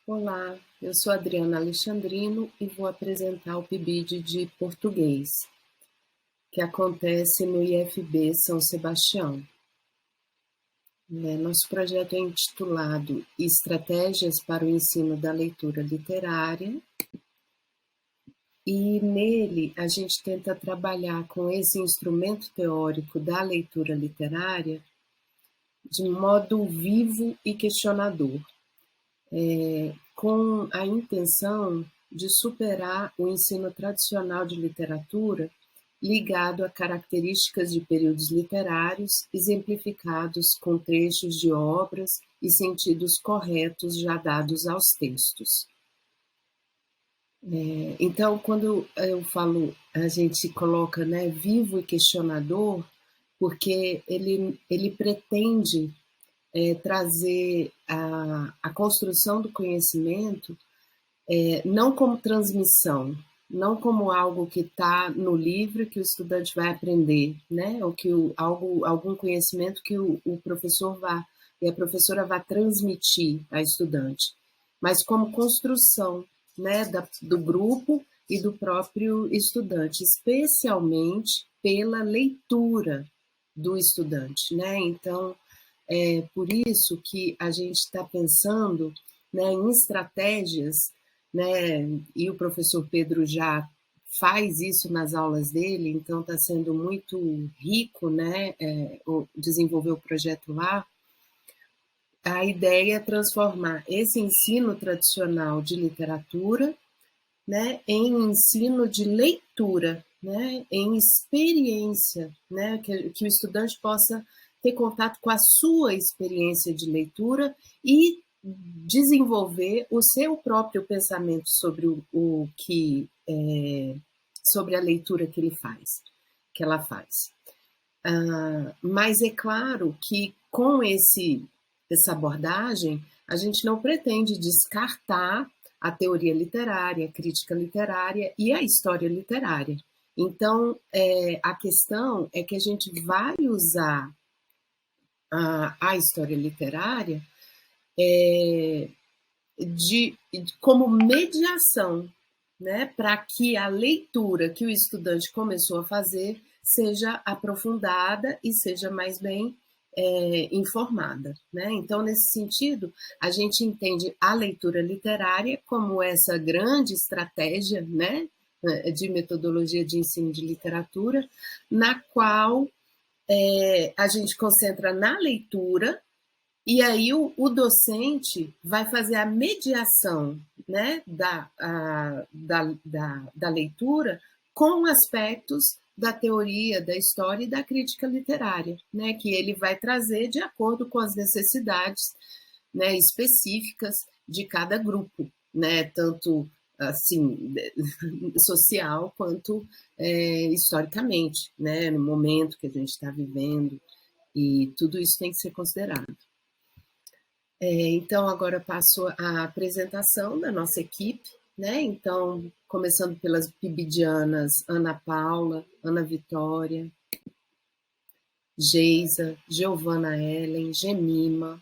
Olá, eu sou Adriana Alexandrino e vou apresentar o PIBID de português, que acontece no IFB São Sebastião. Nosso projeto é intitulado Estratégias para o Ensino da Leitura Literária, e nele a gente tenta trabalhar com esse instrumento teórico da leitura literária de modo vivo e questionador, com a intenção de superar o ensino tradicional de literatura ligado a características de períodos literários exemplificados com trechos de obras e sentidos corretos já dados aos textos. Então, quando eu falo, a gente coloca, né, vivo e questionador, porque ele pretende trazer a construção do conhecimento não como transmissão, não como algo que está no livro que o estudante vai aprender, né? Ou que algum conhecimento que o professor e a professora vai transmitir à estudante, mas como construção, né, do grupo e do próprio estudante, especialmente pela leitura do estudante, né? Então, é por isso que a gente está pensando, né, em estratégias, né, e o professor Pedro já faz isso nas aulas dele, então está sendo muito rico, né, desenvolver o projeto lá. A ideia é transformar esse ensino tradicional de literatura, né, em ensino de leitura, né, em experiência, né, que o estudante possa ter contato com a sua experiência de leitura e desenvolver o seu próprio pensamento sobre o que sobre a leitura que ela faz. Mas é claro que com essa abordagem a gente não pretende descartar a teoria literária, a crítica literária e a história literária. Então, a questão é que a gente vai usar a história literária como mediação, né, para que a leitura que o estudante começou a fazer seja aprofundada e seja mais bem informada, né? Então, nesse sentido, a gente entende a leitura literária como essa grande estratégia, né, de metodologia de ensino de literatura, na qual a gente concentra na leitura. E aí o docente vai fazer a mediação, né, da leitura com aspectos da teoria, da história e da crítica literária, né, que ele vai trazer de acordo com as necessidades, né, específicas de cada grupo, né, tanto assim social quanto historicamente, né, no momento que a gente está vivendo, e tudo isso tem que ser considerado. Então, agora passo a apresentação da nossa equipe, né? Então, começando pelas pibidianas, Ana Paula, Ana Vitória, Geisa, Giovana Ellen, Gemima,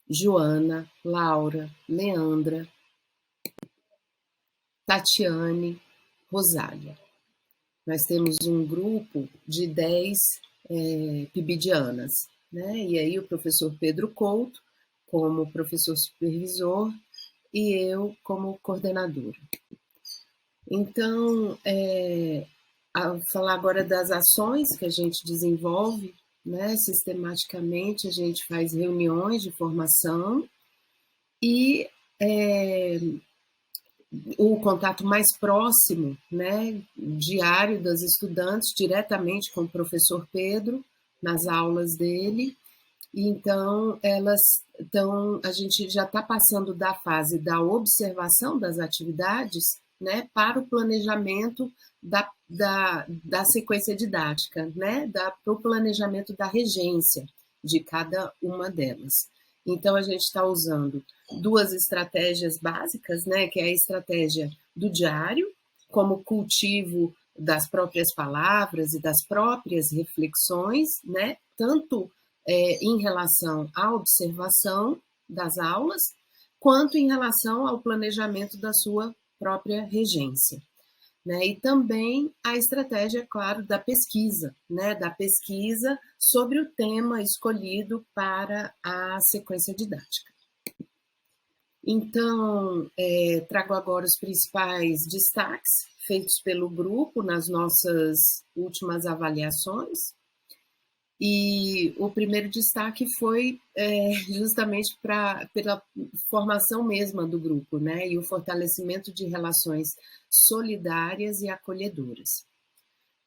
Joana, Laura, Leandra, Tatiane, Rosália. Nós temos um grupo de 10 pibidianas, né? E aí o professor Pedro Couto, como professor supervisor, e eu como coordenadora. Então, falar agora das ações que a gente desenvolve, né? Sistematicamente a gente faz reuniões de formação e o contato mais próximo, né, diário das estudantes, diretamente com o professor Pedro, nas aulas dele. Então, a gente já está passando da fase da observação das atividades, né, para o planejamento da sequência didática, né, para o planejamento da regência de cada uma delas. Então, a gente está usando duas estratégias básicas, né, que é a estratégia do diário, como cultivo das próprias palavras e das próprias reflexões, né, tanto em relação à observação das aulas, quanto em relação ao planejamento da sua própria regência. Né? E também a estratégia, claro, da pesquisa, né? Da pesquisa sobre o tema escolhido para a sequência didática. Então, trago agora os principais destaques feitos pelo grupo nas nossas últimas avaliações. E o primeiro destaque foi justamente pela formação mesma do grupo, né? E o fortalecimento de relações solidárias e acolhedoras.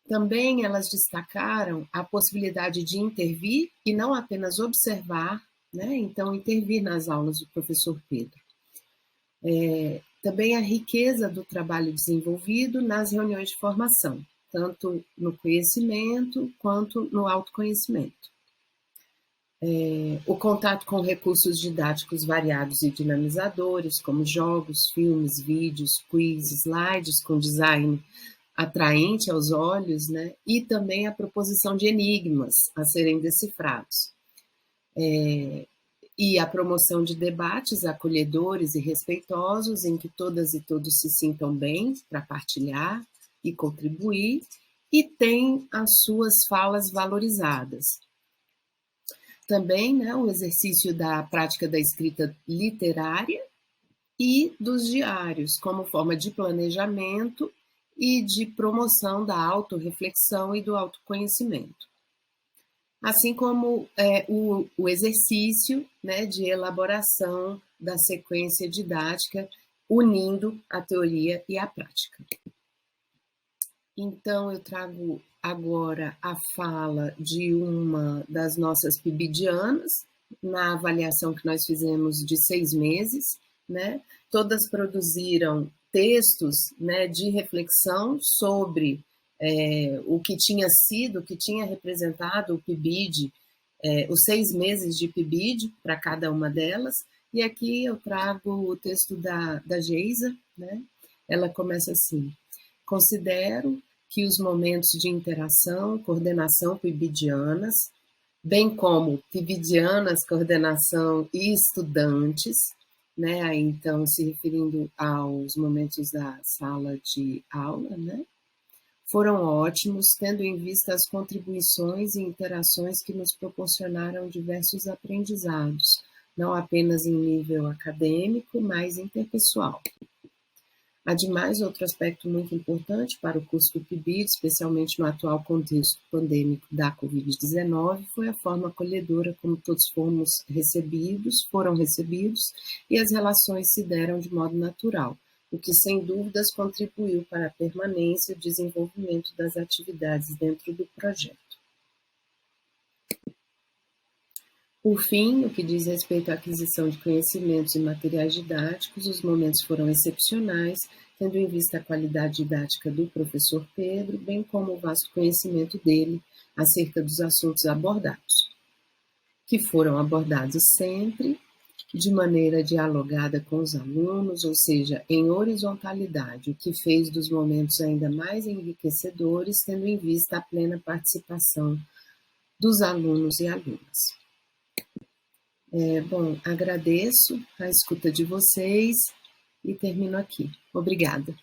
Também elas destacaram a possibilidade de intervir e não apenas observar, né? Então, intervir nas aulas do professor Pedro. Também a riqueza do trabalho desenvolvido nas reuniões de formação, tanto no conhecimento quanto no autoconhecimento. O contato com recursos didáticos variados e dinamizadores, como jogos, filmes, vídeos, quiz, slides com design atraente aos olhos, né? E também a proposição de enigmas a serem decifrados. E a promoção de debates acolhedores e respeitosos, em que todas e todos se sintam bem para partilhar e contribuir, e tem as suas falas valorizadas. Também, né, o exercício da prática da escrita literária e dos diários, como forma de planejamento e de promoção da autorreflexão e do autoconhecimento. Assim como o exercício, né, de elaboração da sequência didática, unindo a teoria e a prática. Então, eu trago agora a fala de uma das nossas PIBidianas, na avaliação que nós fizemos de 6 meses, né? Todas produziram textos, né, de reflexão sobre o que tinha sido, o que tinha representado o PIBID, os 6 meses de PIBID para cada uma delas. E aqui eu trago o texto da Geisa, né? Ela começa assim: considero que os momentos de interação, coordenação PIBidianas, bem como PIBidianas, coordenação e estudantes, né? Aí, então, se referindo aos momentos da sala de aula, né? Foram ótimos, tendo em vista as contribuições e interações que nos proporcionaram diversos aprendizados, não apenas em nível acadêmico, mas interpessoal. Ademais, outro aspecto muito importante para o curso do PIBID, especialmente no atual contexto pandêmico da Covid-19, foi a forma acolhedora como todos foram recebidos, e as relações se deram de modo natural, o que sem dúvidas contribuiu para a permanência e o desenvolvimento das atividades dentro do projeto. Por fim, no que diz respeito à aquisição de conhecimentos e materiais didáticos, os momentos foram excepcionais, tendo em vista a qualidade didática do professor Pedro, bem como o vasto conhecimento dele acerca dos assuntos abordados, que foram abordados sempre de maneira dialogada com os alunos, ou seja, em horizontalidade, o que fez dos momentos ainda mais enriquecedores, tendo em vista a plena participação dos alunos e alunas. Bom, agradeço a escuta de vocês e termino aqui. Obrigada.